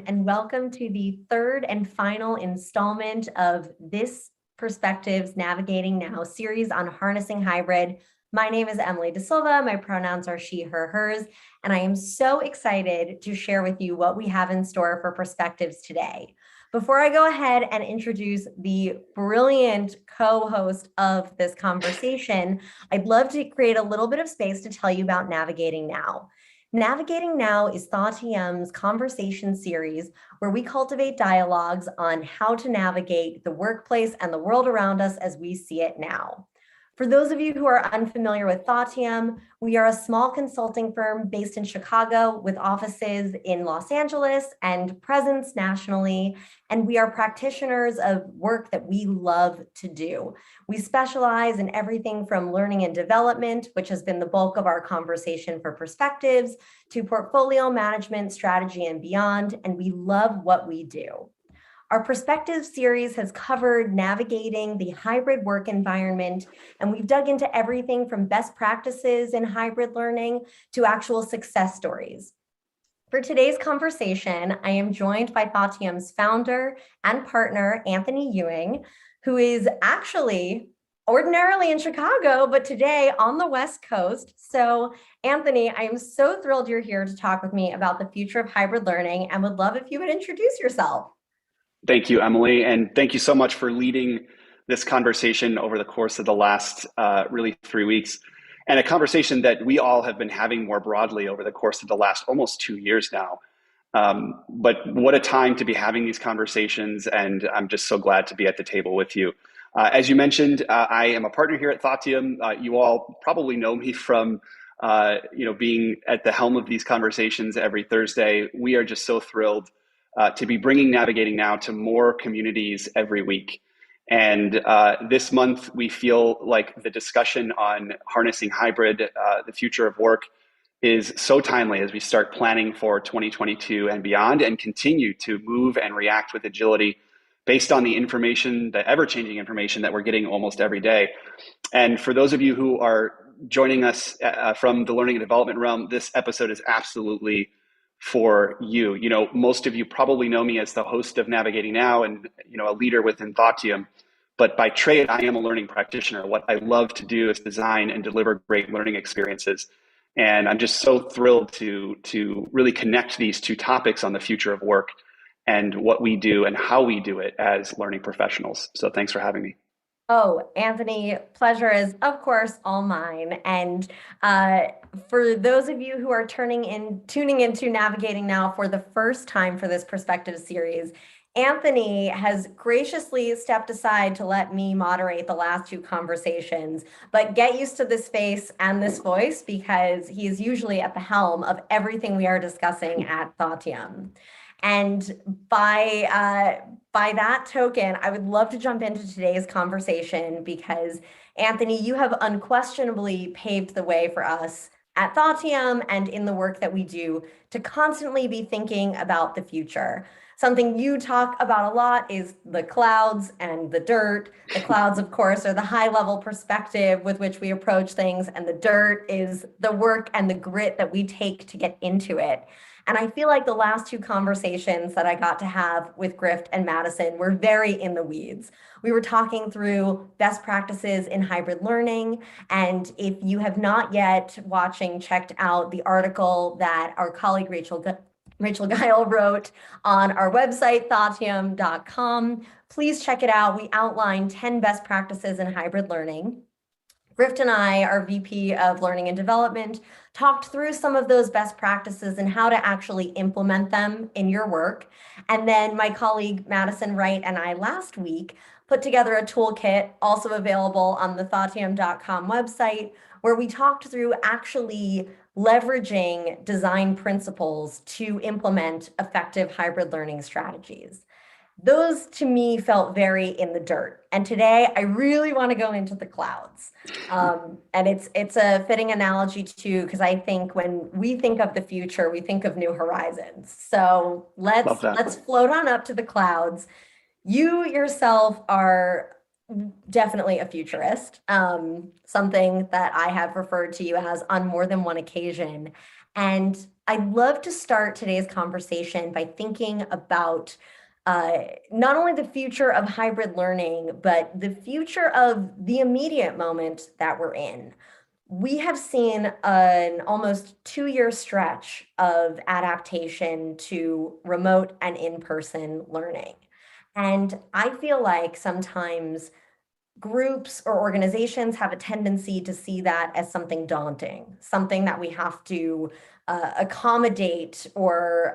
and welcome to the third and final installment of this Perspectives Navigating Now series on harnessing hybrid. My name is Emily De Silva. My pronouns are she, her, hers, and I am so excited to share with you what we have in store for Perspectives today. Before I go ahead and introduce the brilliant co-host of this conversation, I'd love to create a little bit of space to tell you about Navigating Now. Navigating Now is Thoughtium's conversation series where we cultivate dialogues on how to navigate the workplace and the world around us as we see it now. For those of you who are unfamiliar with Thoughtium, we are a small consulting firm based in Chicago with offices in Los Angeles and presence nationally. And we are practitioners of work that we love to do. We specialize in everything from learning and development, which has been the bulk of our conversation for Perspectives, to portfolio management, strategy, and beyond. And we love what we do. Our Perspectives series has covered navigating the hybrid work environment, and we've dug into everything from best practices in hybrid learning to actual success stories. For today's conversation, I am joined by Thoughtium's founder and partner, Anthony Ewing, who is actually ordinarily in Chicago, but today on the West Coast. So Anthony, I am so thrilled you're here to talk with me about the future of hybrid learning and would love if you would introduce yourself. Thank you, Emily, and thank you so much for leading this conversation over the course of the last really 3 weeks, and a conversation that we all have been having more broadly over the course of the last almost 2 years now. But what a time to be having these conversations, and I'm just so glad to be at the table with you. As you mentioned, I am a partner here at Thoughtium. You all probably know me from being at the helm of these conversations every Thursday. We are just so thrilled to be bringing Navigating Now to more communities every week. And this month, we feel like the discussion on harnessing hybrid, the future of work, is so timely as we start planning for 2022 and beyond and continue to move and react with agility based on the information, the ever-changing information that we're getting almost every day. And for those of you who are joining us from the learning and development realm, this episode is absolutely for you. Most of you probably know me as the host of Navigating Now and, a leader within Thoughtium. But by trade, I am a learning practitioner. What I love to do is design and deliver great learning experiences. And I'm just so thrilled to really connect these two topics on the future of work and what we do and how we do it as learning professionals. So thanks for having me. Oh, Anthony, pleasure is, of course, all mine. And for those of you who are tuning into Navigating Now for the first time for this Perspective series, Anthony has graciously stepped aside to let me moderate the last two conversations, but get used to this face and this voice because he is usually at the helm of everything we are discussing at Thoughtium. And by that token, I would love to jump into today's conversation because, Anthony, you have unquestionably paved the way for us at Thoughtium and in the work that we do to constantly be thinking about the future. Something you talk about a lot is the clouds and the dirt. The clouds, of course, are the high-level perspective with which we approach things, and the dirt is the work and the grit that we take to get into it. And I feel like the last two conversations that I got to have with Grift and Madison were very in the weeds. We were talking through best practices in hybrid learning. And if you have not yet checked out the article that our colleague Rachel Guile wrote on our website, Thoughtium.com, please check it out. We outline 10 best practices in hybrid learning. Grift and I, our VP of Learning and Development, talked through some of those best practices and how to actually implement them in your work. And then my colleague Madison Wright and I last week put together a toolkit, also available on the Thoughtium.com website, where we talked through actually leveraging design principles to implement effective hybrid learning strategies. Those to me felt very in the dirt. And today I really want to go into the clouds. And it's a fitting analogy too, because I think when we think of the future, we think of new horizons. So let's float on up to the clouds. You yourself are definitely a futurist, something that I have referred to you as on more than one occasion. And I'd love to start today's conversation by thinking about not only the future of hybrid learning, but the future of the immediate moment that we're in. We have seen an almost 2-year stretch of adaptation to remote and in-person learning. And I feel like sometimes groups or organizations have a tendency to see that as something daunting, something that we have to accommodate or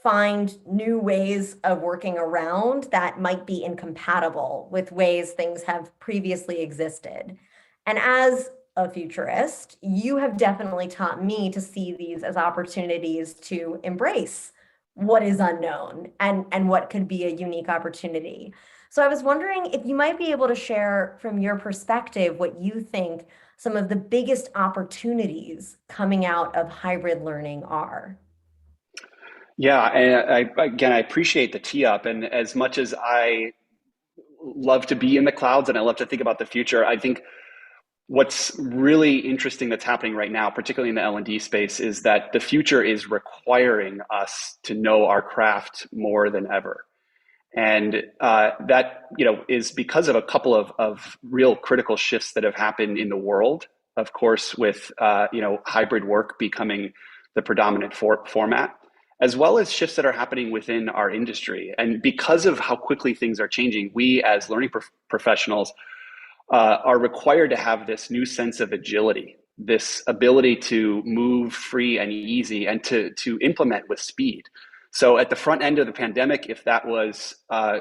find new ways of working around that might be incompatible with ways things have previously existed. And as a futurist, you have definitely taught me to see these as opportunities to embrace what is unknown and what could be a unique opportunity. So I was wondering if you might be able to share from your perspective what you think some of the biggest opportunities coming out of hybrid learning are. Yeah, and again, I appreciate the tee up. And as much as I love to be in the clouds and I love to think about the future, I think what's really interesting that's happening right now, particularly in the L&D space, is that the future is requiring us to know our craft more than ever. And that is because of a couple of real critical shifts that have happened in the world. Of course, with hybrid work becoming the predominant format, as well as shifts that are happening within our industry. And because of how quickly things are changing, we as learning professionals are required to have this new sense of agility, this ability to move free and easy, and to implement with speed. So at the front end of the pandemic, if that was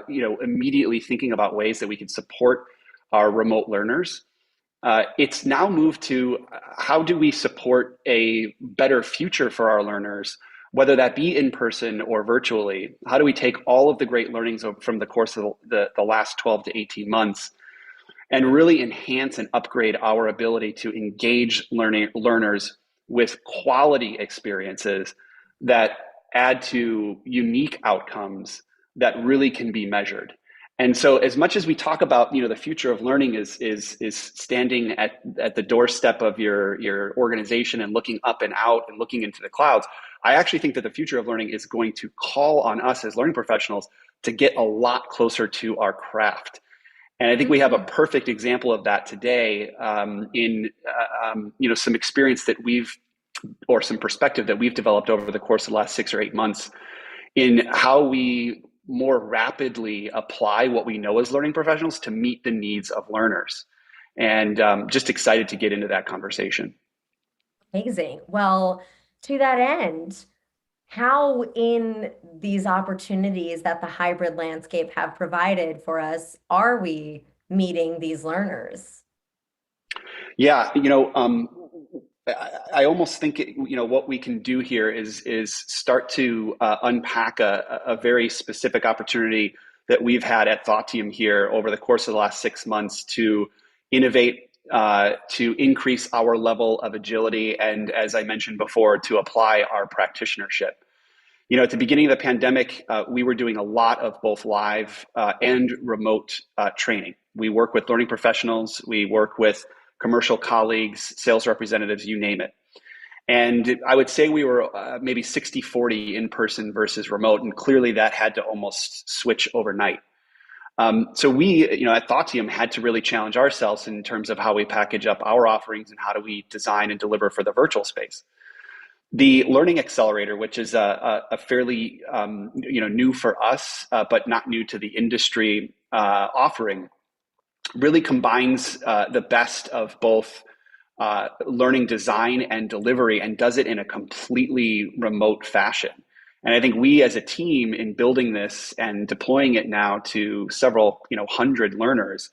immediately thinking about ways that we could support our remote learners, it's now moved to how do we support a better future for our learners, whether that be in person or virtually. How do we take all of the great learnings from the course of the last 12 to 18 months and really enhance and upgrade our ability to engage learners with quality experiences that add to unique outcomes that really can be measured. And so as much as we talk about, the future of learning is standing at the doorstep of your organization and looking up and out and looking into the clouds, I actually think that the future of learning is going to call on us as learning professionals to get a lot closer to our craft. And I think we have a perfect example of that today in some experience that or some perspective that we've developed over the course of the last 6 or 8 months in how we more rapidly apply what we know as learning professionals to meet the needs of learners. And just excited to get into that conversation. Amazing. Well, to that end, how in these opportunities that the hybrid landscape have provided for us are we meeting these learners? Yeah, I almost think what we can do here is start to unpack a very specific opportunity that we've had at Thoughtium here over the course of the last 6 months to innovate, to increase our level of agility, and as I mentioned before, to apply our practitionership. At the beginning of the pandemic, we were doing a lot of both live and remote training. We work with learning professionals, we work with commercial colleagues, sales representatives, you name it. And I would say we were maybe 60-40 in person versus remote, and clearly that had to almost switch overnight. So we, at Thoughtium, had to really challenge ourselves in terms of how we package up our offerings and how do we design and deliver for the virtual space. The Learning Accelerator, which is a fairly new for us, but not new to the industry offering, really combines the best of both learning design and delivery and does it in a completely remote fashion. And I think we as a team in building this and deploying it now to several hundred learners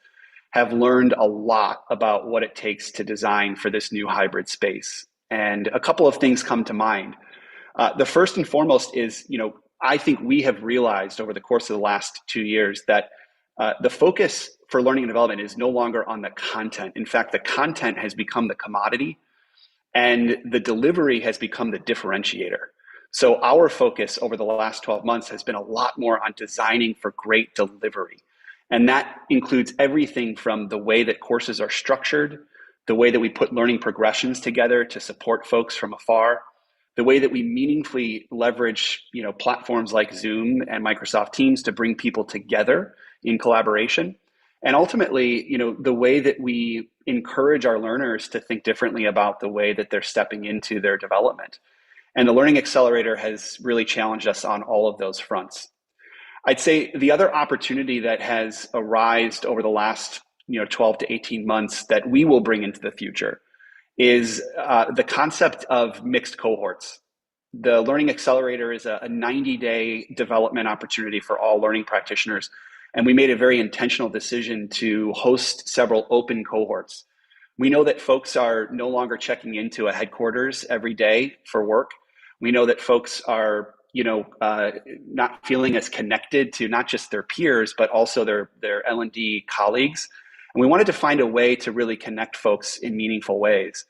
have learned a lot about what it takes to design for this new hybrid space. And a couple of things come to mind. The first and foremost is, I think we have realized over the course of the last 2 years that the focus for learning and development is no longer on the content. In fact, the content has become the commodity and the delivery has become the differentiator. So our focus over the last 12 months has been a lot more on designing for great delivery. And that includes everything from the way that courses are structured, the way that we put learning progressions together to support folks from afar, the way that we meaningfully leverage, platforms like Zoom and Microsoft Teams to bring people together in collaboration. And ultimately, the way that we encourage our learners to think differently about the way that they're stepping into their development. And the Learning Accelerator has really challenged us on all of those fronts. I'd say the other opportunity that has arisen over the last 12 to 18 months that we will bring into the future is the concept of mixed cohorts. The Learning Accelerator is a 90-day development opportunity for all learning practitioners. And we made a very intentional decision to host several open cohorts. We know that folks are no longer checking into a headquarters every day for work. We know that folks are, not feeling as connected to not just their peers, but also their L&D colleagues. And we wanted to find a way to really connect folks in meaningful ways.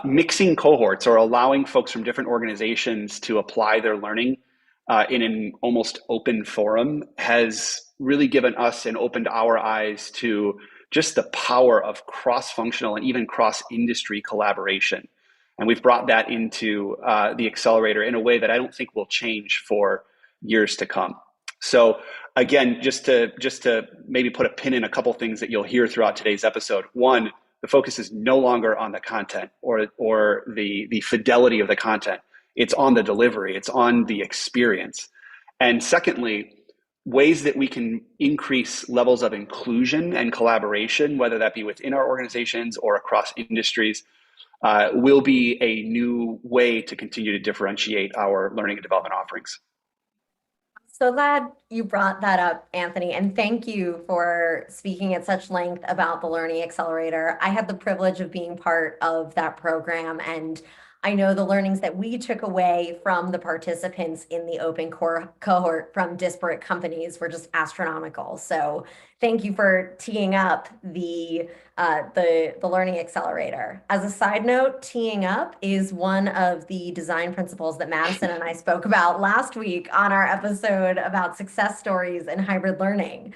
Mixing cohorts or allowing folks from different organizations to apply their learning in an almost open forum has really given us and opened our eyes to just the power of cross-functional and even cross-industry collaboration. And we've brought that into the accelerator in a way that I don't think will change for years to come. So again, just to maybe put a pin in a couple things that you'll hear throughout today's episode. One, the focus is no longer on the content or the fidelity of the content. It's on the delivery. It's on the experience. And secondly, ways that we can increase levels of inclusion and collaboration, whether that be within our organizations or across industries, will be a new way to continue to differentiate our learning and development offerings. So glad you brought that up, Anthony, and thank you for speaking at such length about the Learning Accelerator. I had the privilege of being part of that program, and I know the learnings that we took away from the participants in the open core cohort from disparate companies were just astronomical. So thank you for teeing up the Learning Accelerator. As a side note, teeing up is one of the design principles that Madison and I spoke about last week on our episode about success stories and hybrid learning.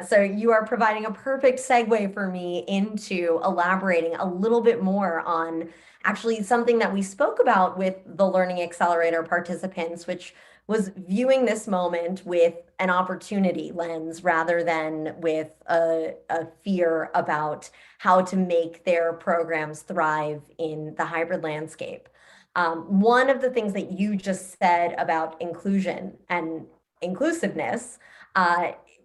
So you are providing a perfect segue for me into elaborating a little bit more on actually something that we spoke about with the Learning Accelerator participants, which was viewing this moment with an opportunity lens rather than with a fear about how to make their programs thrive in the hybrid landscape. One of the things that you just said about inclusion and inclusiveness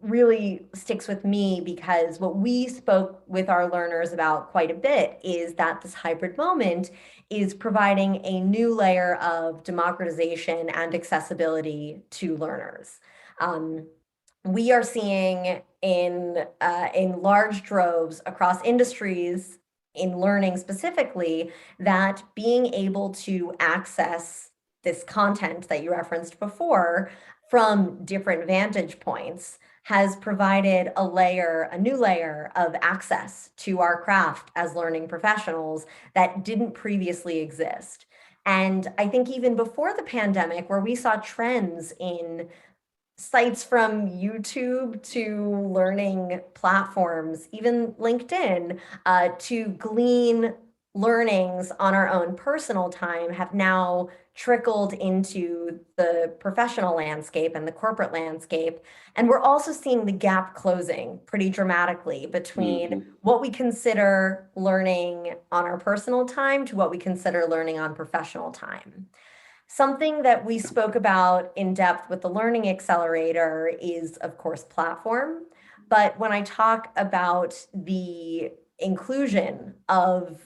really sticks with me, because what we spoke with our learners about quite a bit is that this hybrid moment is providing a new layer of democratization and accessibility to learners. We are seeing in large droves across industries, in learning specifically, that being able to access this content that you referenced before from different vantage points has provided a new layer of access to our craft as learning professionals that didn't previously exist. And I think even before the pandemic, where we saw trends in sites from YouTube to learning platforms, even LinkedIn, to glean learnings on our own personal time, have now trickled into the professional landscape and the corporate landscape. And we're also seeing the gap closing pretty dramatically between what we consider learning on our personal time to what we consider learning on professional time. Something that we spoke about in depth with the Learning Accelerator is, of course, platform. But when I talk about the inclusion of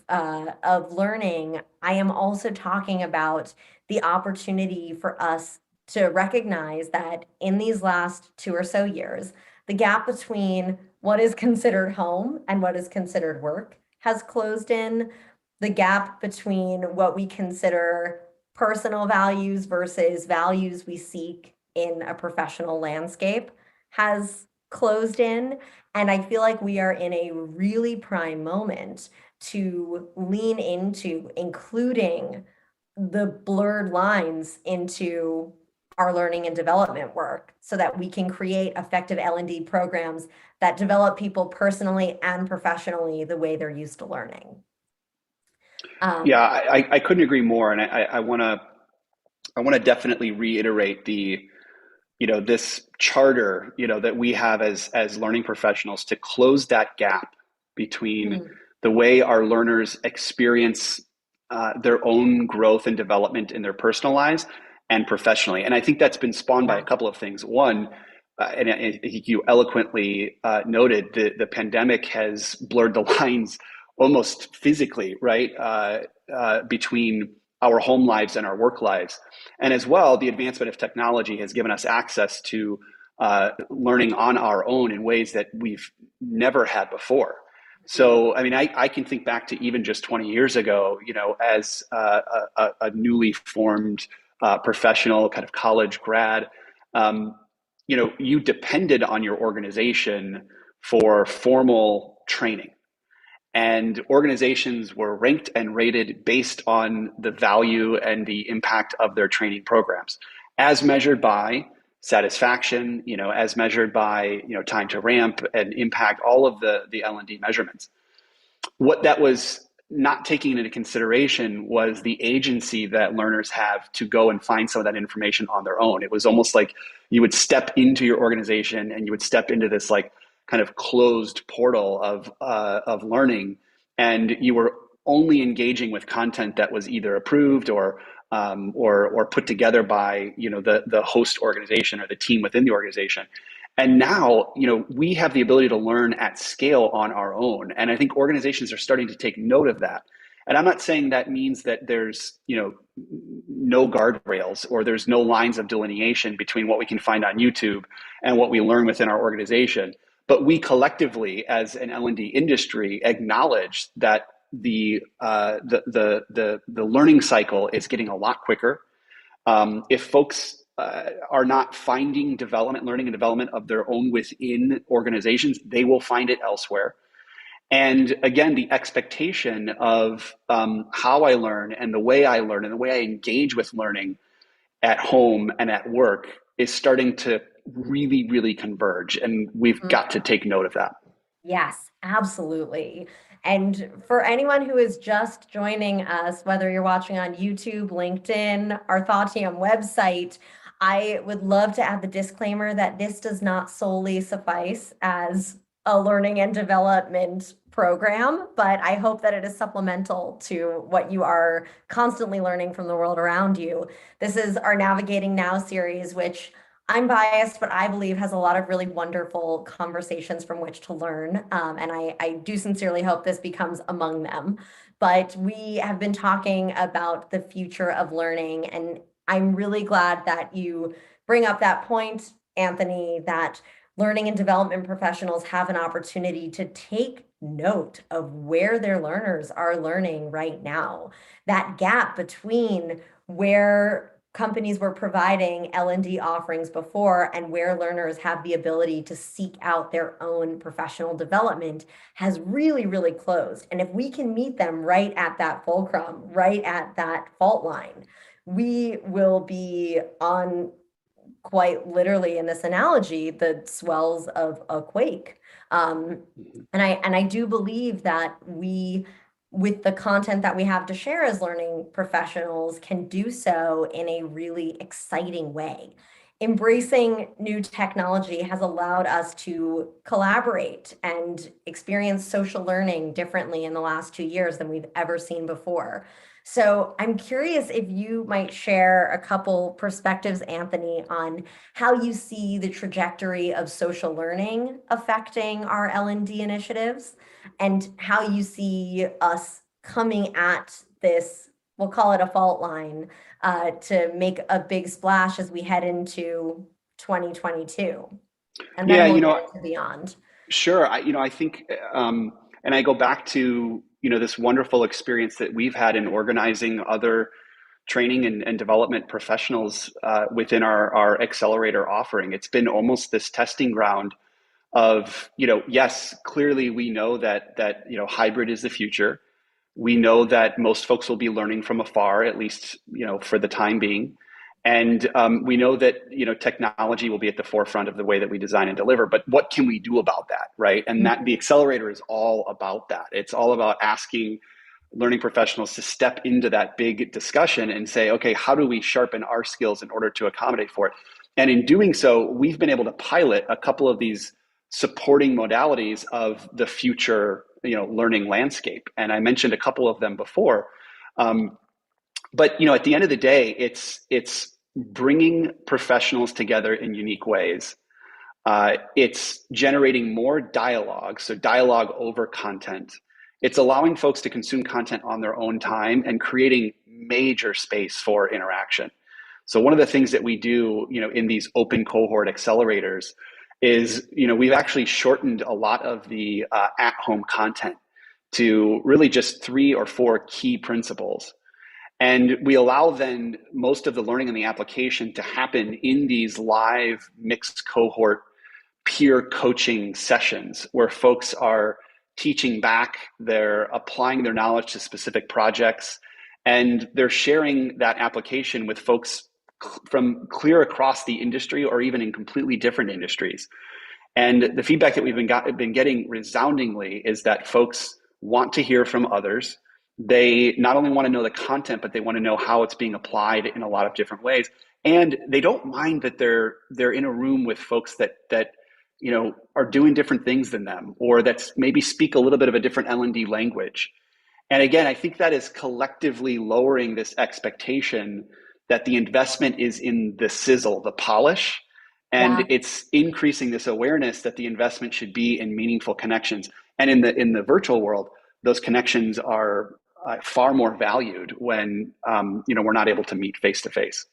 learning, I am also talking about the opportunity for us to recognize that in these last 2 or so years, the gap between what is considered home and what is considered work has closed in. The gap between what we consider personal values versus values we seek in a professional landscape has closed in. And I feel like we are in a really prime moment to lean into including the blurred lines into our learning and development work so that we can create effective L&D programs that develop people personally and professionally the way they're used to learning. Yeah, Um, I couldn't agree more, and I want to definitely reiterate this charter, that we have as learning professionals to close that gap between mm, the way our learners experience their own growth and development in their personal lives and professionally. And I think that's been spawned by a yeah. couple of things. One, and I think you eloquently noted, the pandemic has blurred the lines almost physically, right, between our home lives and our work lives. And as well, the advancement of technology has given us access to learning on our own in ways that we've never had before. Mm, So, I mean, I can think back to even just 20 years ago, as a newly formed professional kind of college grad, um, you depended on your organization for formal training. And organizations were ranked and rated based on the value and the impact of their training programs, as measured by satisfaction, as measured by time to ramp and impact, all of the L&D measurements. What that was not taking into consideration was the agency that learners have to go and find some of that information on their own. It was almost like you would step into your organization and you would step into this like kind of closed portal of learning, and you were only engaging with content that was either approved or put together by the host organization or the team within the organization. And now, we have the ability to learn at scale on our own. And I think organizations are starting to take note of that. And I'm not saying that means that there's, no guardrails or there's no lines of delineation between what we can find on YouTube and what we learn within our organization. But we collectively, as an L&D industry, acknowledge that the learning cycle is getting a lot quicker. If folks are not finding learning and development of their own within organizations, they will find it elsewhere. And again, the expectation of how I learn and the way I learn and the way I engage with learning at home and at work is starting to really, really converge. And we've got to take note of that. Yes, absolutely. And for anyone who is just joining us, whether you're watching on YouTube, LinkedIn, our Thoughtium website, I would love to add the disclaimer that this does not solely suffice as a learning and development program, but I hope that it is supplemental to what you are constantly learning from the world around you. This is our Navigating Now series, which I'm biased, but I believe has a lot of really wonderful conversations from which to learn. And I do sincerely hope this becomes among them. But we have been talking about the future of learning, and I'm really glad that you bring up that point, Anthony, that learning and development professionals have an opportunity to take note of where their learners are learning right now. That gap between where companies were providing L&D offerings before and where learners have the ability to seek out their own professional development has really, really closed. And if we can meet them right at that fulcrum, right at that fault line, we will be on, quite literally in this analogy, the swells of a quake. Um, and I do believe that we, with the content that we have to share as learning professionals, can do so in a really exciting way. Embracing new technology has allowed us to collaborate and experience social learning differently in the last 2 years than we've ever seen before. So I'm curious if you might share a couple perspectives, Anthony, on how you see the trajectory of social learning affecting our L&D initiatives and how you see us coming at this, we'll call it a fault line, to make a big splash as we head into 2022. And then Yeah, we'll get into beyond. sure. I think, and I go back to, this wonderful experience that we've had in organizing other training and development professionals within our accelerator offering. It's been almost this testing ground of, yes, clearly we know that hybrid is the future. We know that most folks will be learning from afar, at least, for the time being. And we know that technology will be at the forefront of the way that we design and deliver. But what can we do about that, right? And that the accelerator is all about that. It's all about asking learning professionals to step into that big discussion and say, okay, how do we sharpen our skills in order to accommodate for it? And in doing so, we've been able to pilot a couple of these supporting modalities of the future, learning landscape. And I mentioned a couple of them before. But at the end of the day, it's bringing professionals together in unique ways. It's generating more dialogue, so dialogue over content. It's allowing folks to consume content on their own time and creating major space for interaction. So one of the things that we do, in these open cohort accelerators is, we've actually shortened a lot of the at-home content to really just 3 or 4 key principles. And we allow then most of the learning and the application to happen in these live mixed cohort peer coaching sessions where folks are teaching back, they're applying their knowledge to specific projects, and they're sharing that application with folks from clear across the industry or even in completely different industries. And the feedback that we've been getting resoundingly is that folks want to hear from others. They not only want to know the content, but they want to know how it's being applied in a lot of different ways. And they don't mind that they're in a room with folks that are doing different things than them, or that maybe speak a little bit of a different L&D language. And again, I think that is collectively lowering this expectation that the investment is in the sizzle, the polish, and Yeah. it's increasing this awareness that the investment should be in meaningful connections. And in the virtual world, those connections are far more valued when we're not able to meet face to face.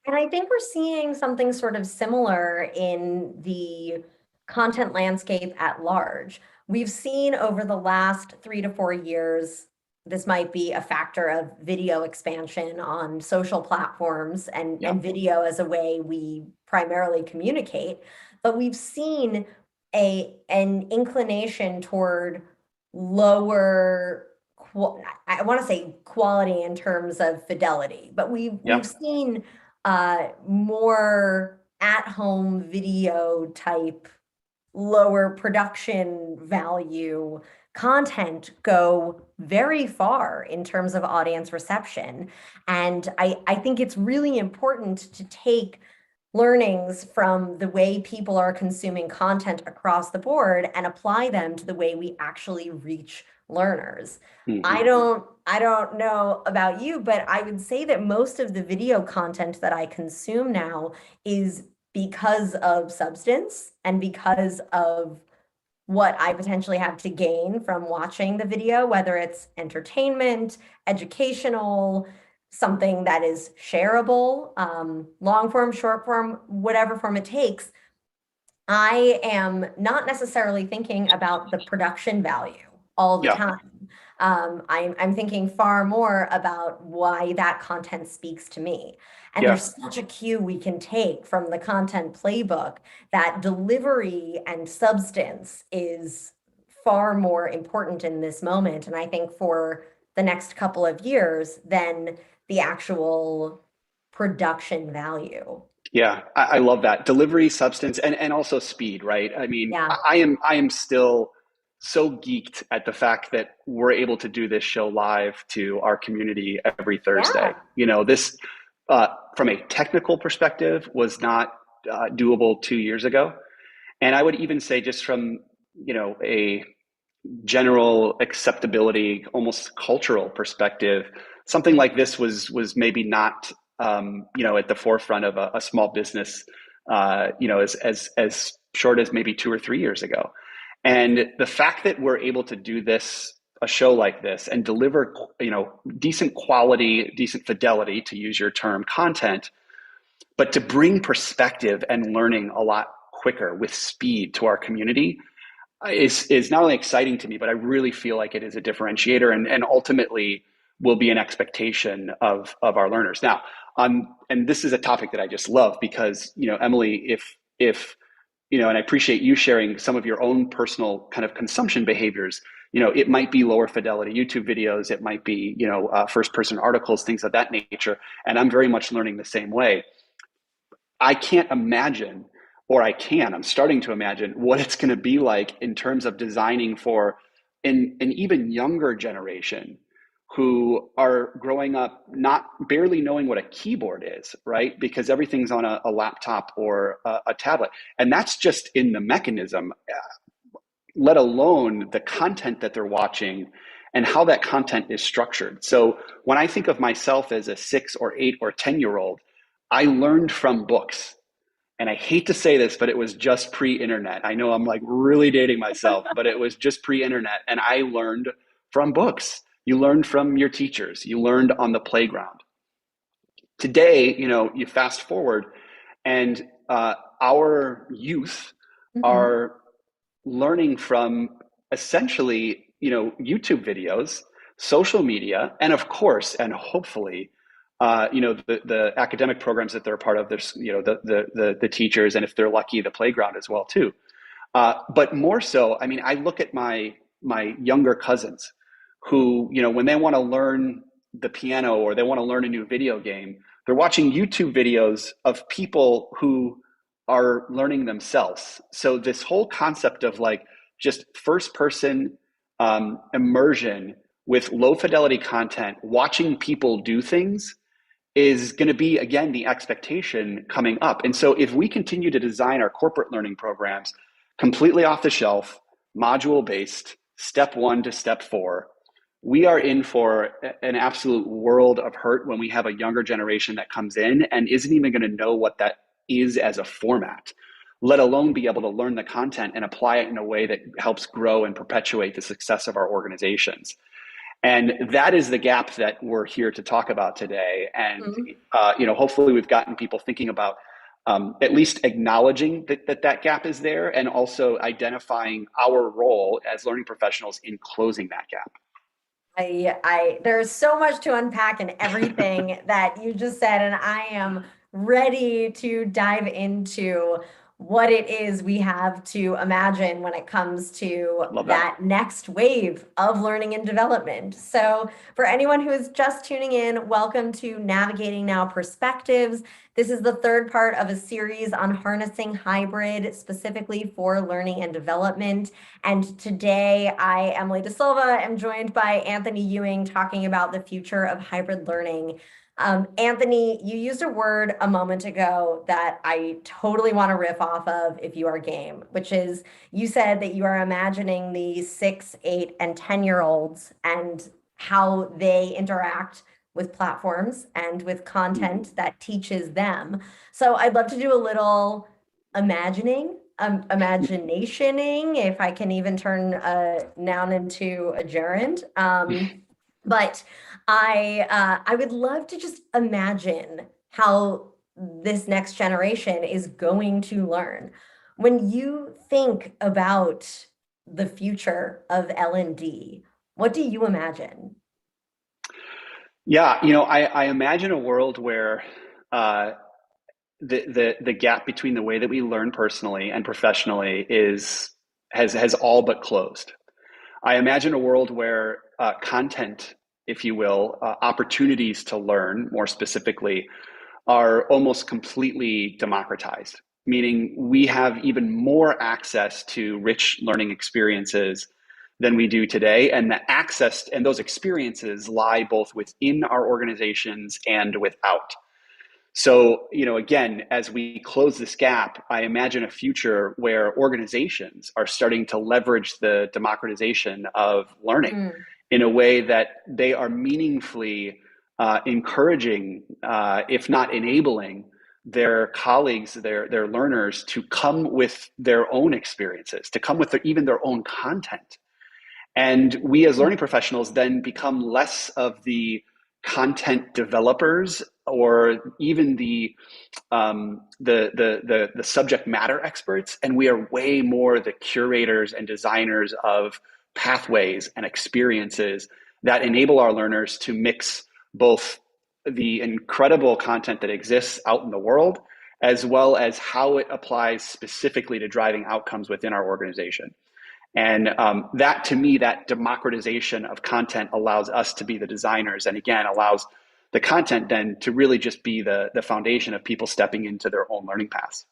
And I think we're seeing something sort of similar in the content landscape at large. We've seen over the last 3 to 4 years, this might be a factor of video expansion on social platforms and video as a way we primarily communicate, but we've seen an inclination toward lower I want to say quality in terms of fidelity, but we've seen more at-home video type, lower production value content go very far in terms of audience reception. And I think it's really important to take learnings from the way people are consuming content across the board and apply them to the way we actually reach learners. Mm-hmm. I don't know about you, but I would say that most of the video content that I consume now is because of substance and because of what I potentially have to gain from watching the video, whether it's entertainment, educational, something that is shareable, long form, short form, whatever form it takes. I am not necessarily thinking about the production value all the time. I'm thinking far more about why that content speaks to me. And there's such a cue we can take from the content playbook that delivery and substance is far more important in this moment. And I think for the next couple of years than the actual production value. Yeah, I love that. Delivery, substance, and also speed, right? I mean, Yeah. I am still so geeked at the fact that we're able to do this show live to our community every Thursday. This from a technical perspective was not doable 2 years ago. And I would even say just from, a general acceptability, almost cultural perspective, something like this was maybe not at the forefront of a small business, as short as maybe 2 or 3 years ago. And the fact that we're able to do this, a show like this, and deliver, decent quality, decent fidelity, to use your term, content, but to bring perspective and learning a lot quicker with speed to our community is not only exciting to me, but I really feel like it is a differentiator and ultimately will be an expectation of our learners. Now, and this is a topic that I just love because, Emily, if and I appreciate you sharing some of your own personal kind of consumption behaviors. It might be lower fidelity YouTube videos, it might be, first person articles, things of that nature. And I'm very much learning the same way. I can't imagine, or I'm starting to imagine what it's going to be like in terms of designing for an even younger generation who are growing up not barely knowing what a keyboard is, right? Because everything's on a laptop or a tablet. And that's just in the mechanism, let alone the content that they're watching and how that content is structured. So when I think of myself as a 6 or 8 or 10-year-old, I learned from books. And I hate to say this, but it was just pre-internet. I know I'm like really dating myself, but it was just pre-internet. And I learned from books. You learned from your teachers. You learned on the playground. Today, you fast forward and our youth Mhm. are learning from essentially, YouTube videos, social media, and of course, and hopefully, the academic programs that they're a part of. There's, the teachers, and if they're lucky, the playground as well too. But more so, I mean, I look at my younger cousins who, when they want to learn the piano or they want to learn a new video game, they're watching YouTube videos of people who are learning themselves. So this whole concept of like just first person immersion with low fidelity content, watching people do things is going to be, again, the expectation coming up. And so if we continue to design our corporate learning programs completely off the shelf, module based, step 1 to step 4, we are in for an absolute world of hurt when we have a younger generation that comes in and isn't even going to know what that is as a format, let alone be able to learn the content and apply it in a way that helps grow and perpetuate the success of our organizations. And that is the gap that we're here to talk about today. And, Mhm. hopefully we've gotten people thinking about at least acknowledging that gap is there and also identifying our role as learning professionals in closing that gap. There's so much to unpack in everything that you just said, and I am ready to dive into what it is we have to imagine when it comes to Love that. that next wave of learning and development. So, for anyone who is just tuning in, welcome to Navigating Now Perspectives. This is the third part of a series on harnessing hybrid specifically for learning and development. And today I, Emily De Silva, am joined by Anthony Ewing talking about the future of hybrid learning. Anthony, you used a word a moment ago that I totally want to riff off of if you are game, which is you said that you are imagining the 6, 8, and 10-year-olds and how they interact with platforms and with Mhm. content that teaches them. So I'd love to do a little imagining, imaginationing, if I can even turn a noun into a gerund. But I would love to just imagine how this next generation is going to learn. When you think about the future of L&D, what do you imagine? Yeah, I imagine a world where uh, the gap between the way that we learn personally and professionally has all but closed. I imagine a world where content, if you will, opportunities to learn more specifically, are almost completely democratized, meaning we have even more access to rich learning experiences than we do today. And the access and those experiences lie both within our organizations and without. So, again, as we close this gap, I imagine a future where organizations are starting to leverage the democratization of learning Mm, in a way that they are meaningfully encouraging, if not enabling, their colleagues, their learners to come with their own experiences, to come with even their own content. And we as learning professionals then become less of the content developers or even the subject matter experts, and we are way more the curators and designers of pathways and experiences that enable our learners to mix both the incredible content that exists out in the world as well as how it applies specifically to driving outcomes within our organization. And that, to me, that democratization of content allows us to be the designers, and again, allows the content then to really just be the foundation of people stepping into their own learning paths.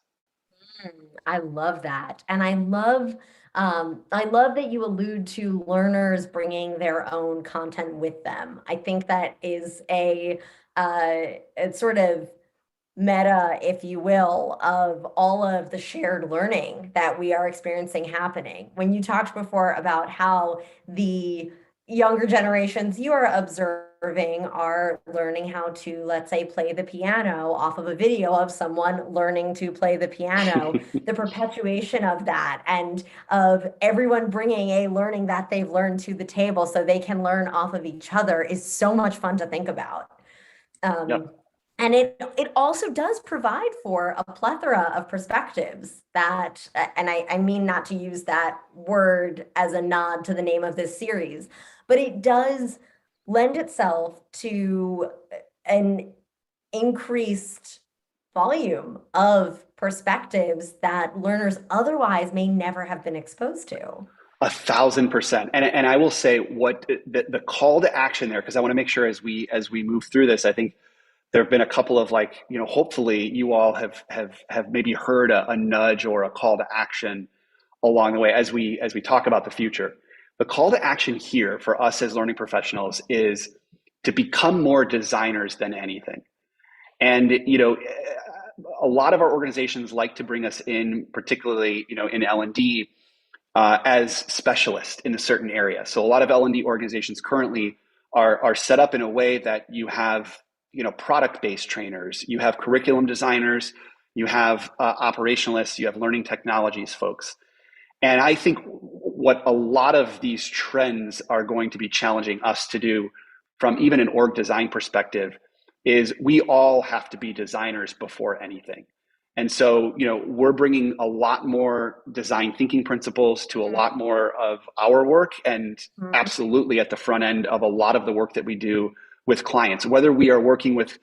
I love that. And I love that you allude to learners bringing their own content with them. I think that is it's sort of meta, if you will, of all of the shared learning that we are experiencing happening. When you talked before about how the younger generations you are observing are learning how to, let's say, play the piano off of a video of someone learning to play the piano, the perpetuation of that and of everyone bringing a learning that they've learned to the table so they can learn off of each other is so much fun to think about. Um, Yep. and it also does provide for a plethora of perspectives that, and I mean not to use that word as a nod to the name of this series, but it does lend itself to an increased volume of perspectives that learners otherwise may never have been exposed to. 1,000%. And I will say what the call to action there, because I want to make sure as we move through this, I think there have been a couple of like, hopefully you all have maybe heard a nudge or a call to action along the way as we talk about the future. The call to action here for us as learning professionals is to become more designers than anything. And a lot of our organizations like to bring us in, particularly in L&D, as specialists in a certain area. So a lot of L&D organizations currently are set up in a way that you have product-based trainers, you have curriculum designers, you have operationalists, you have learning technologies folks. And I think what a lot of these trends are going to be challenging us to do from even an org design perspective is we all have to be designers before anything. And so, we're bringing a lot more design thinking principles to a lot more of our work, and Mhm. absolutely at the front end of a lot of the work that we do with clients, whether we are working with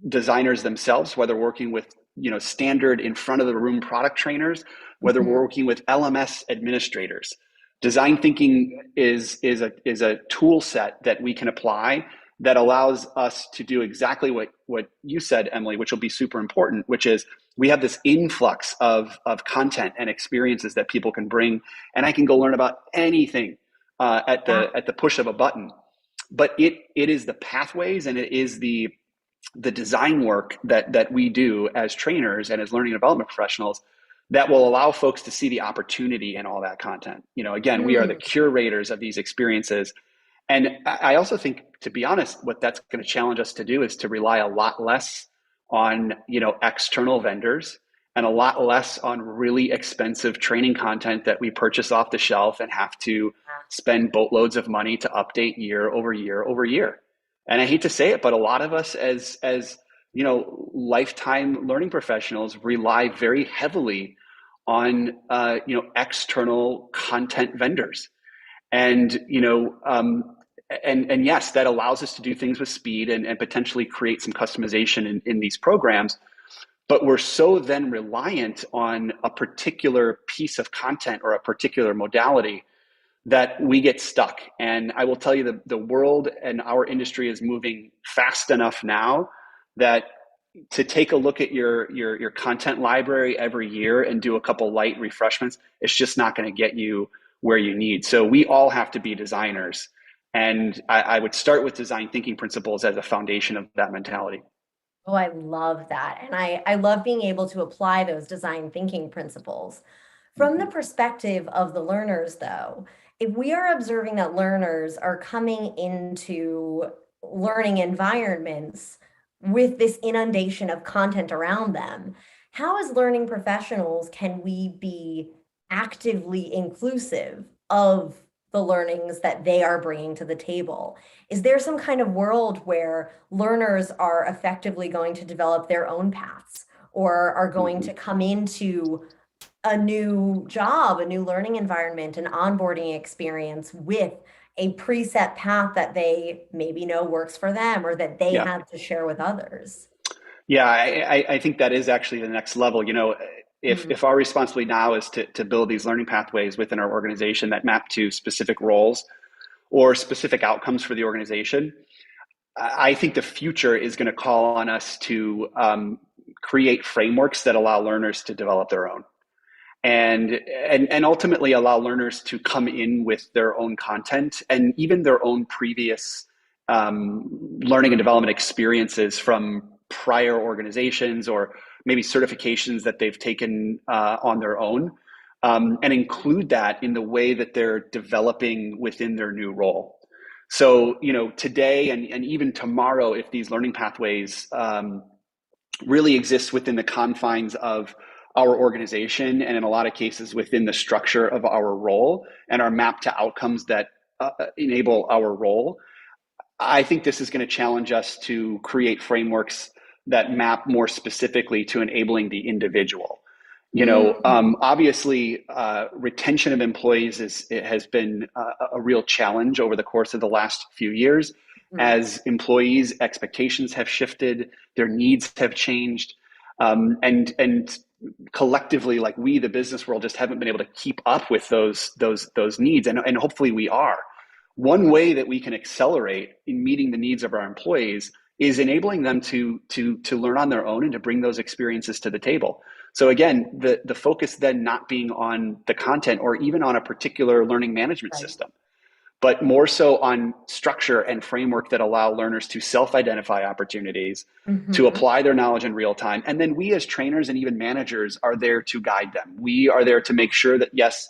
designers themselves, whether working with standard in front of the room product trainers, whether we're Mhm. working with LMS administrators. Design thinking is a tool set that we can apply that allows us to do exactly what you said, Emily, which will be super important, which is we have this influx of content and experiences that people can bring, and I can go learn about anything at Yeah. the push of a button. But it is the pathways and it is the design work that we do as trainers and as learning and development professionals that will allow folks to see the opportunity in all that content. Again, we are the Mm. curators of these experiences. And I also think, to be honest, what that's going to challenge us to do is to rely a lot less on, external vendors and a lot less on really expensive training content that we purchase off the shelf and have to spend boatloads of money to update year over year over year. And I hate to say it, but a lot of us as lifetime learning professionals rely very heavily on external content vendors, and and yes, that allows us to do things with speed and potentially create some customization in these programs. But we're so then reliant on a particular piece of content or a particular modality that we get stuck. And I will tell you, the world and our industry is moving fast enough now that to take a look at your content library every year and do a couple light refreshments, it's just not going to get you where you need. So we all have to be designers. And I would start with design thinking principles as a foundation of that mentality. Oh, I love that. And I love being able to apply those design thinking principles. From the Mm-hmm. perspective of the learners, though, if we are observing that learners are coming into learning environments with this inundation of content around them, how, as learning professionals, can we be actively inclusive of the learnings that they are bringing to the table? Is there some kind of world where learners are effectively going to develop their own paths or are going Mm-hmm. to come into a new job, a new learning environment, an onboarding experience with a preset path that they maybe know works for them or that they Yeah. have to share with others? Yeah, I think that is actually the next level. Mm. If our responsibility now is to build these learning pathways within our organization that map to specific roles or specific outcomes for the organization, I think the future is going to call on us to create frameworks that allow learners to develop their own. and ultimately allow learners to come in with their own content and even their own previous learning and development experiences from prior organizations or maybe certifications that they've taken on their own, and include that in the way that they're developing within their new role. So, today and even tomorrow, if these learning pathways really exist within the confines of our organization and in a lot of cases within the structure of our role and are mapped to outcomes that enable our role, I think this is going to challenge us to create frameworks that map more specifically to enabling the individual. Obviously, retention of employees has been a real challenge over the course of the last few years as employees' expectations have shifted, their needs have changed, and collectively, like we, the business world, just haven't been able to keep up with those needs, and hopefully we are. One way that we can accelerate in meeting the needs of our employees is enabling them to learn on their own and to bring those experiences to the table. So again, the focus then not being on the content or even on a particular learning management system, but more so on structure and framework that allow learners to self-identify opportunities, to apply their knowledge in real time. And then we as trainers and even managers are there to guide them. We are there to make sure that, yes,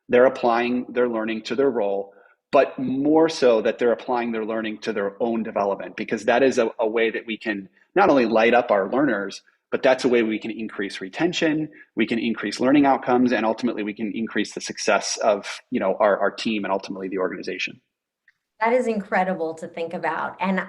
they're applying their learning to their role, but more so that they're applying their learning to their own development, because that is a way that we can not only light up our learners, but that's a way we can increase retention, we can increase learning outcomes, and ultimately we can increase the success of our team and ultimately the organization. That is incredible to think about. And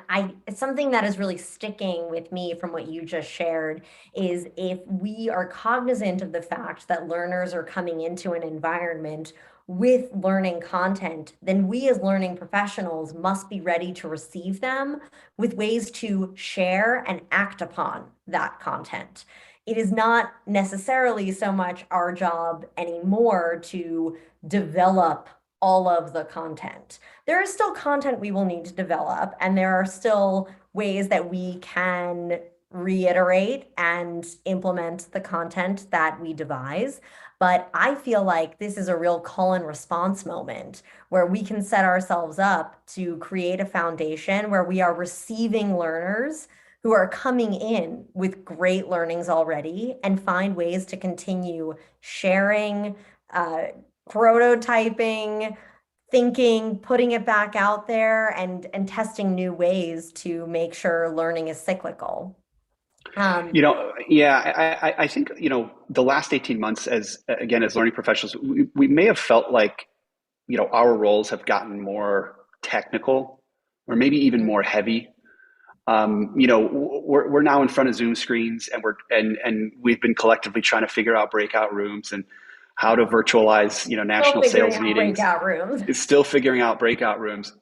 it's something that is really sticking with me from what you just shared is if we are cognizant of the fact that learners are coming into an environment with learning content, then we as learning professionals must be ready to receive them with ways to share and act upon that content. It is not necessarily so much our job anymore to develop all of the content. There is still content we will need to develop, and there are still ways that we can reiterate and implement the content that we devise. But I feel like this is a real call and response moment where we can set ourselves up to create a foundation where we are receiving learners who are coming in with great learnings already and find ways to continue sharing, prototyping, thinking, putting it back out there, and testing new ways to make sure learning is cyclical. I think, the last 18 months as learning professionals, we may have felt like, our roles have gotten more technical or maybe even more heavy. We're now in front of Zoom screens and we've been collectively trying to figure out breakout rooms and how to virtualize, national sales meetings. Breakout rooms. It's still figuring out breakout rooms.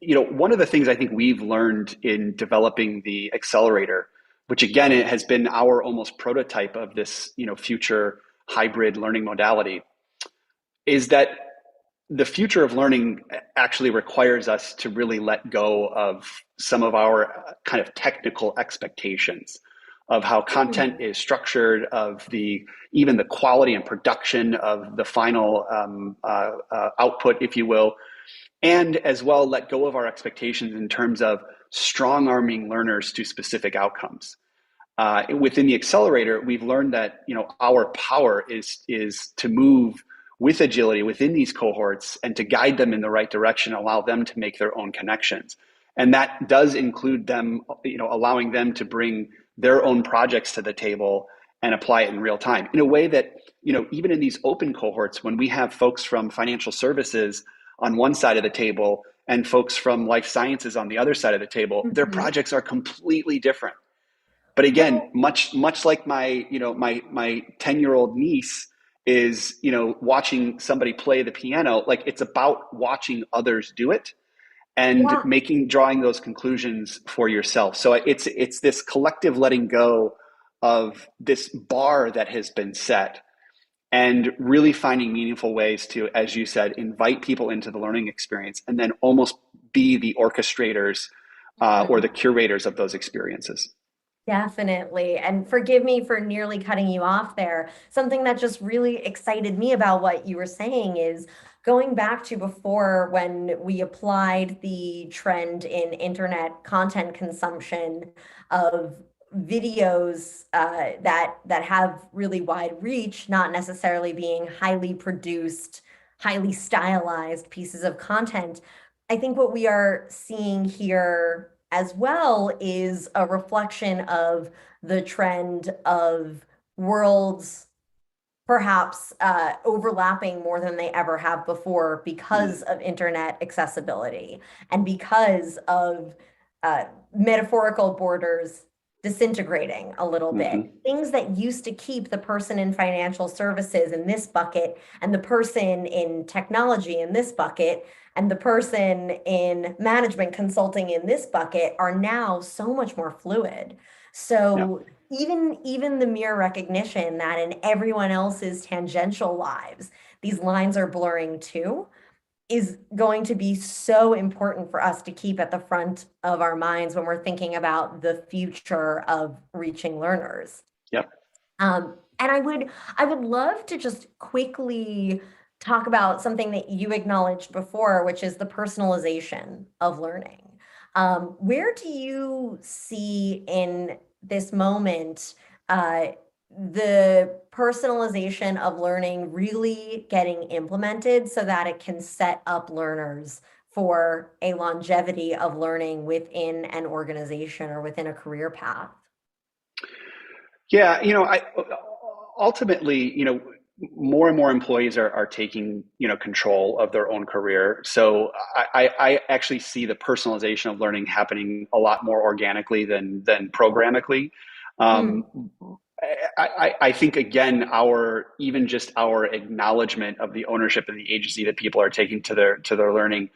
One of the things I think we've learned in developing the accelerator, which again, it has been our almost prototype of this, future hybrid learning modality, is that the future of learning actually requires us to really let go of some of our kind of technical expectations of how content is structured, of even the quality and production of the final output, if you will, and as well let go of our expectations in terms of strong arming learners to specific outcomes. Within the accelerator, we've learned that our power is to move with agility within these cohorts and to guide them in the right direction, allow them to make their own connections. And that does include them, allowing them to bring their own projects to the table and apply it in real time in a way that, even in these open cohorts, when we have folks from financial services on one side of the table and folks from life sciences on the other side of the table, their projects are completely different. But again, much like my 10-year-old niece is, watching somebody play the piano, like it's about watching others do it and drawing those conclusions for yourself. So it's this collective letting go of this bar that has been set and really finding meaningful ways to, as you said, invite people into the learning experience and then almost be the orchestrators or the curators of those experiences. Definitely. And forgive me for nearly cutting you off there. Something that just really excited me about what you were saying is going back to before when we applied the trend in internet content consumption of videos that have really wide reach, not necessarily being highly produced, highly stylized pieces of content. I think what we are seeing here as well is a reflection of the trend of worlds perhaps overlapping more than they ever have before because of internet accessibility and because of uh, metaphorical borders disintegrating a little bit. Mm-hmm. Things that used to keep the person in financial services in this bucket and the person in technology in this bucket and the person in management consulting in this bucket are now so much more fluid. Yeah. So even the mere recognition that in everyone else's tangential lives, these lines are blurring too, is going to be so important for us to keep at the front of our minds when we're thinking about the future of reaching learners. Yep. And I would love to just quickly talk about something that you acknowledged before, which is the personalization of learning. Where do you see in this moment uh, the personalization of learning really getting implemented so that it can set up learners for a longevity of learning within an organization or within a career path? Yeah, I ultimately, more and more employees are taking, control of their own career. So I actually see the personalization of learning happening a lot more organically than programmatically. Mm, Um, I think again, even just our acknowledgement of the ownership and the agency that people are taking to their learning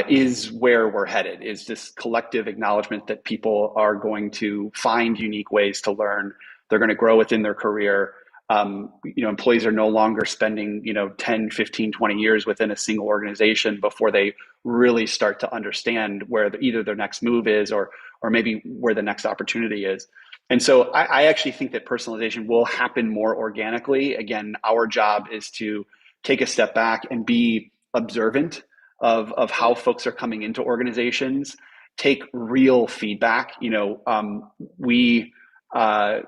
is where we're headed. Is this collective acknowledgement that people are going to find unique ways to learn, they're going to grow within their career. Employees are no longer spending, 10, 15, 20 years within a single organization before they really start to understand where either their next move is or maybe where the next opportunity is. And so I actually think that personalization will happen more organically. Again, our job is to take a step back and be observant of how folks are coming into organizations, take real feedback. We uh,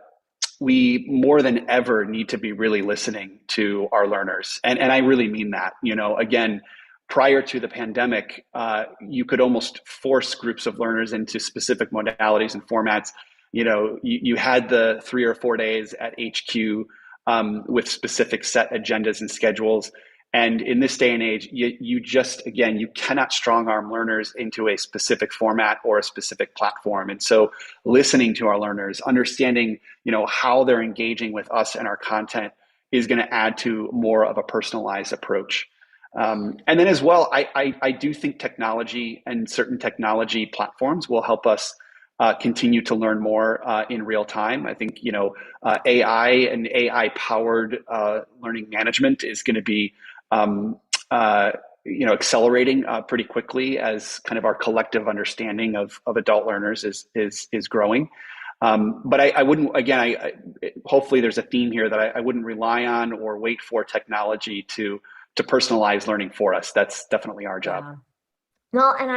we more than ever need to be really listening to our learners. And I really mean that. Again, prior to the pandemic, you could almost force groups of learners into specific modalities and formats. You had the 3 or 4 days at HQ with specific set agendas and schedules. And in this day and age, you just, again, you cannot strong arm learners into a specific format or a specific platform. And so listening to our learners, understanding, how they're engaging with us and our content is going to add to more of a personalized approach. And then as well, I do think technology and certain technology platforms will help us continue to learn more in real time. I think, AI and AI powered learning management is going to be um, uh, accelerating pretty quickly as kind of our collective understanding of adult learners is growing. But I wouldn't, again, hopefully there's a theme here that I wouldn't rely on or wait for technology to personalize learning for us. That's definitely our job. yeah. Well, and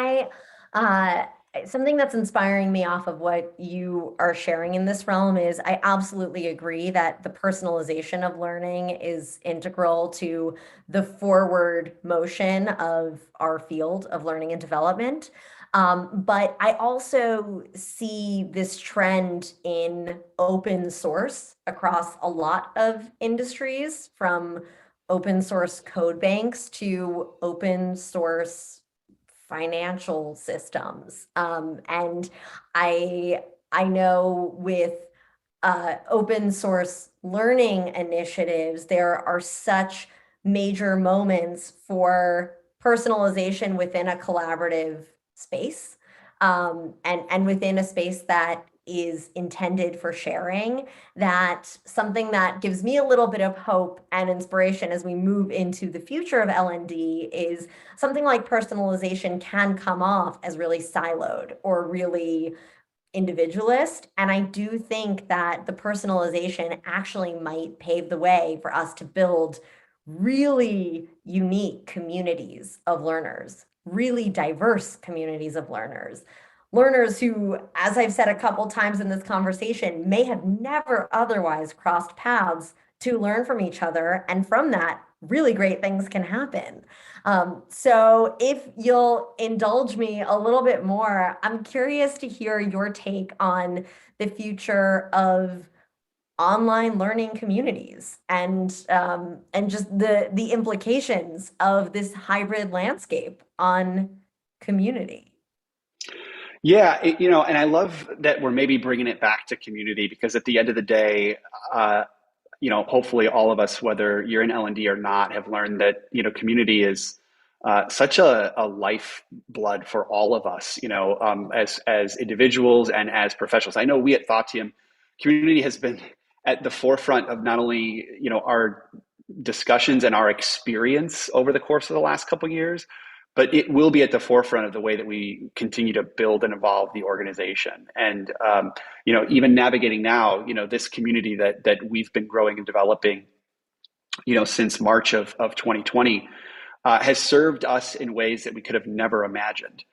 something that's inspiring me off of what you are sharing in this realm is I absolutely agree that the personalization of learning is integral to the forward motion of our field of learning and development. But I also see this trend in open source across a lot of industries, from open source code banks to open source financial systems. And I know with open source learning initiatives, there are such major moments for personalization within a collaborative space, and within a space that is intended for sharing, that something that gives me a little bit of hope and inspiration as we move into the future of L&D is something like personalization can come off as really siloed or really individualist. And I do think that the personalization actually might pave the way for us to build really unique communities of learners, really diverse communities of learners. Learners who, as I've said a couple times in this conversation, may have never otherwise crossed paths to learn from each other. And from that, really great things can happen. So if you'll indulge me a little bit more, I'm curious to hear your take on the future of online learning communities and just the implications of this hybrid landscape on community. Yeah, and I love that we're maybe bringing it back to community because at the end of the day, uh, hopefully all of us, whether you're in L&D or not, have learned that, community is such a lifeblood for all of us, as individuals and as professionals. I know we at Thoughtium, community has been at the forefront of not only, our discussions and our experience over the course of the last couple of years, but it will be at the forefront of the way that we continue to build and evolve the organization. And even navigating now, this community that we've been growing and developing, since March of 2020, has served us in ways that we could have never imagined.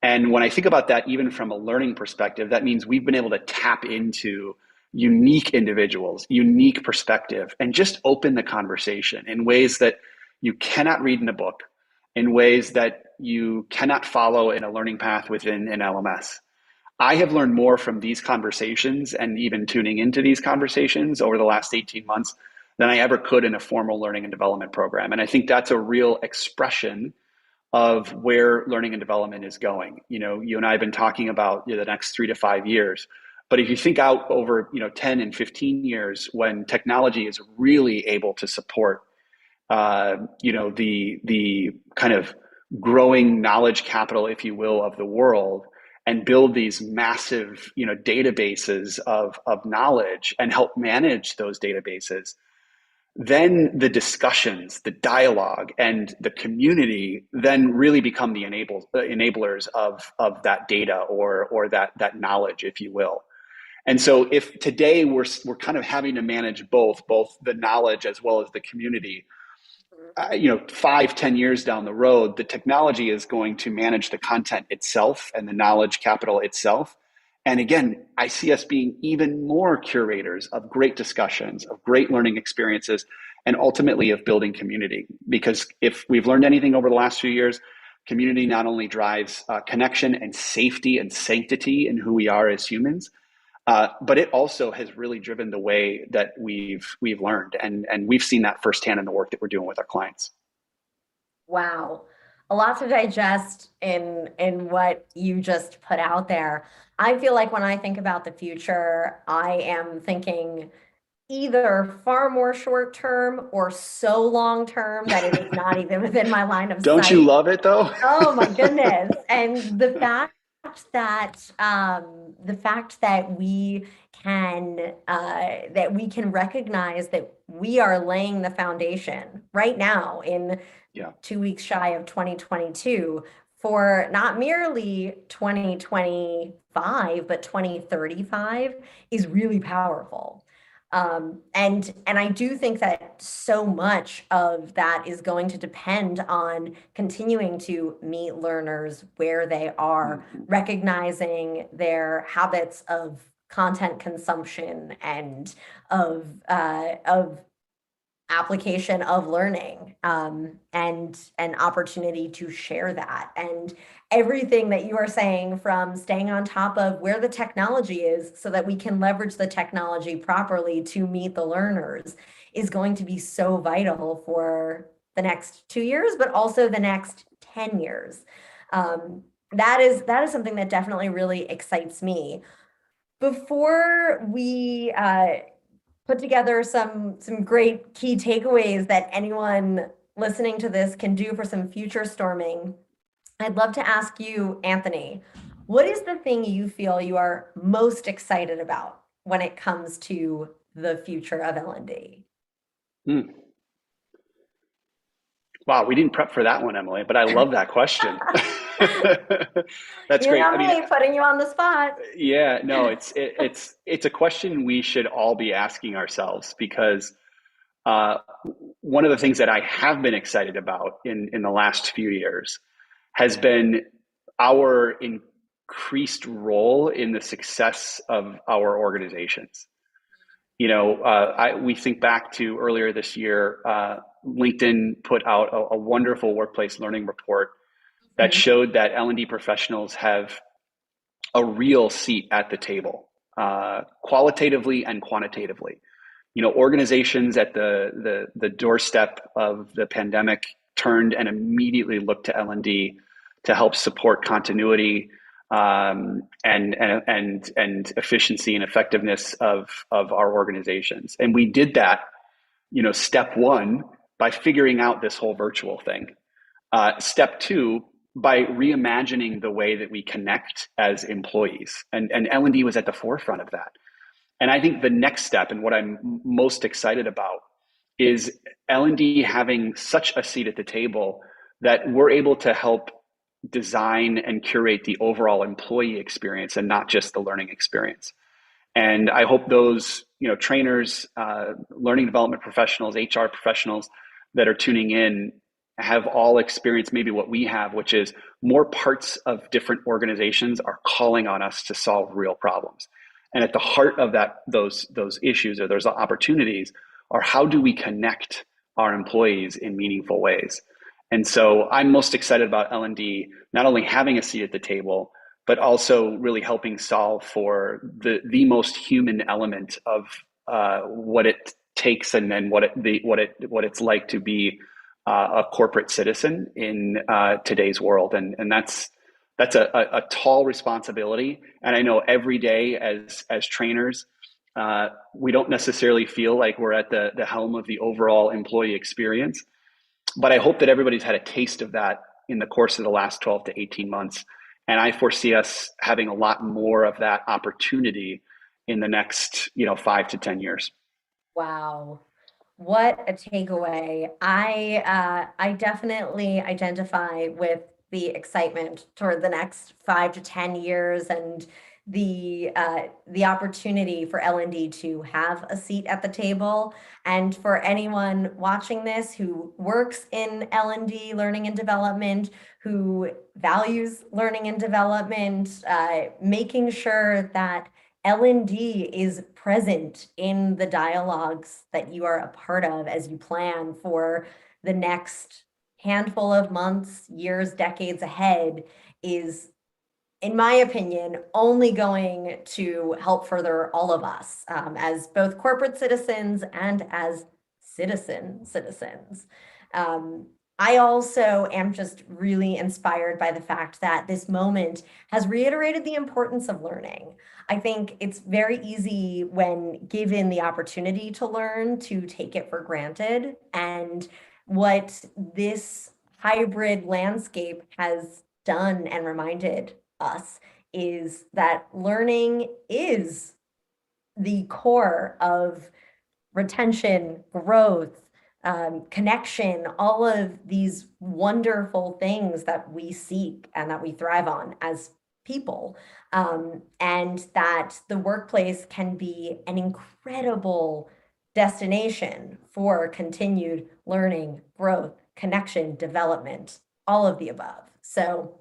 And when I think about that, even from a learning perspective, that means we've been able to tap into unique individuals, unique perspective, and just open the conversation in ways that you cannot read in a book, in ways that you cannot follow in a learning path within an LMS. I have learned more from these conversations and even tuning into these conversations over the last 18 months than I ever could in a formal learning and development program. And I think that's a real expression of where learning and development is going. You and I have been talking about the next 3 to 5 years. But if you think out over 10 and 15 years when technology is really able to support the kind of growing knowledge capital, if you will, of the world, and build these massive databases of knowledge and help manage those databases, then the discussions, the dialogue, and the community then really become the enablers of that data or that knowledge, if you will. And so if today we're kind of having to manage both the knowledge as well as the community, 5, 10 years down the road, the technology is going to manage the content itself and the knowledge capital itself. And again, I see us being even more curators of great discussions, of great learning experiences, and ultimately of building community. Because if we've learned anything over the last few years, community not only drives connection and safety and sanctity in who we are as humans, but it also has really driven the way that we've learned, and we've seen that firsthand in the work that we're doing with our clients. Wow. A lot to digest in what you just put out there. I feel like when I think about the future, I am thinking either far more short term or so long term that it is not even within my line of Don't you sight. love it though? Oh my goodness. And the fact that we can recognize that we are laying the foundation right now in Yeah. 2 weeks shy of 2022 for not merely 2025, but 2035 is really powerful. And I do think that so much of that is going to depend on continuing to meet learners where they are, recognizing their habits of content consumption and of application of learning, and an opportunity to share that. And everything that you are saying, from staying on top of where the technology is so that we can leverage the technology properly to meet the learners, is going to be so vital for the next 2 years, but also the next 10 years. That is something that definitely really excites me. Before we put together some great key takeaways that anyone listening to this can do for some future storming, I'd love to ask you, Anthony, what is the thing you feel you are most excited about when it comes to the future of L&D? Mm. Wow, we didn't prep for that one, Emily, but I love that question. That's You great. know I mean, me, putting you on the spot. yeah, no, it's a question we should all be asking ourselves because uh, one of the things that I have been excited about in the last few years has been our increased role in the success of our organizations. We think back to earlier this year, LinkedIn put out a wonderful workplace learning report that Mhm. showed that L&D professionals have a real seat at the table, qualitatively and quantitatively. Organizations at the doorstep of the pandemic turned and immediately looked to L&D to help support continuity, and efficiency and effectiveness of our organizations. And we did that, step one, by figuring out this whole virtual thing. Step two, by reimagining the way that we connect as employees. And L&D was at the forefront of that. And I think the next step, and what I'm most excited about, is L&D having such a seat at the table that we're able to help design and curate the overall employee experience and not just the learning experience. And I hope those, trainers, learning development professionals, HR professionals that are tuning in have all experienced maybe what we have, which is more parts of different organizations are calling on us to solve real problems. And at the heart of those issues or those opportunities are how do we connect our employees in meaningful ways. And so I'm most excited about L&D not only having a seat at the table, but also really helping solve for the most human element of what it takes, and then what it's like to be a corporate citizen in today's world, and that's a tall responsibility. And I know every day as trainers, we don't necessarily feel like we're at the helm of the overall employee experience, but I hope that everybody's had a taste of that in the course of the last 12 to 18 months. And I foresee us having a lot more of that opportunity in the next, 5 to 10 years. Wow. What a takeaway. I definitely identify with the excitement toward the next 5 to 10 years and the opportunity for L&D to have a seat at the table. And for anyone watching this who works in L&D, learning and development, who values learning and development, making sure that L&D is present in the dialogues that you are a part of as you plan for the next handful of months, years, decades ahead is, in my opinion, only going to help further all of us as both corporate citizens and as citizens. Um, I also am just really inspired by the fact that this moment has reiterated the importance of learning. I think it's very easy when given the opportunity to learn to take it for granted. And what this hybrid landscape has done and reminded us is that learning is the core of retention, growth, connection, all of these wonderful things that we seek and that we thrive on as people. And that the workplace can be an incredible destination for continued learning, growth, connection, development, all of the above. So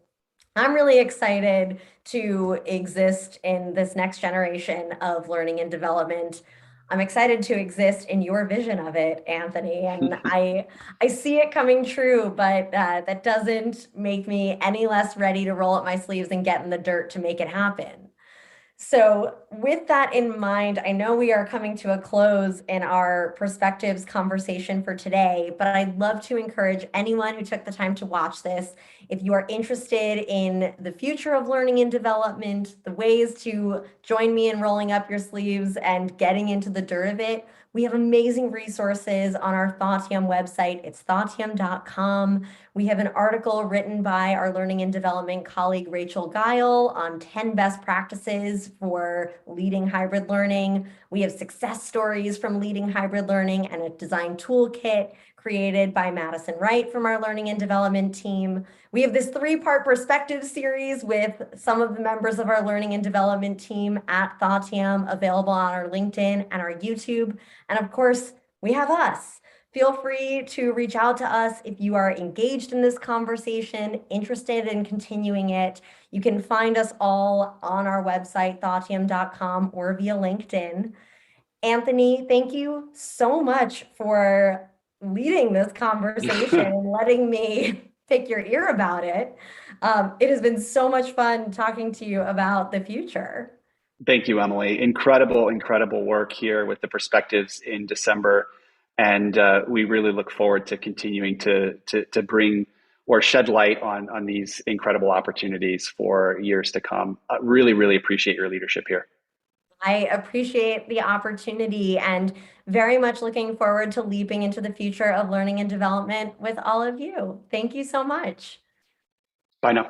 I'm really excited to exist in this next generation of learning and development. I'm excited to exist in your vision of it, Anthony, and I see it coming true, but that doesn't make me any less ready to roll up my sleeves and get in the dirt to make it happen. So, with that in mind, I know we are coming to a close in our perspectives conversation for today, but I'd love to encourage anyone who took the time to watch this. If you are interested in the future of learning and development, the ways to join me in rolling up your sleeves and getting into the dirt of it, we have amazing resources on our Thoughtium website. It's thoughtium.com. We have an article written by our learning and development colleague, Rachel Guile, on 10 best practices for leading hybrid learning. We have success stories from leading hybrid learning and a design toolkit created by Madison Wright from our Learning and Development team. We have this 3-part perspective series with some of the members of our Learning and Development team at Thoughtium, available on our LinkedIn and our YouTube. And of course, we have us. Feel free to reach out to us if you are engaged in this conversation, interested in continuing it. You can find us all on our website, thoughttium.com, or via LinkedIn. Anthony, thank you so much for leading this conversation and letting me pick your ear about it. It has been so much fun talking to you about the future. Thank you, Emily. Incredible, incredible work here with the perspectives in December. And we really look forward to continuing to bring or shed light on these incredible opportunities for years to come. Really, really appreciate your leadership here. I appreciate the opportunity and very much looking forward to leaping into the future of learning and development with all of you. Thank you so much. Bye now.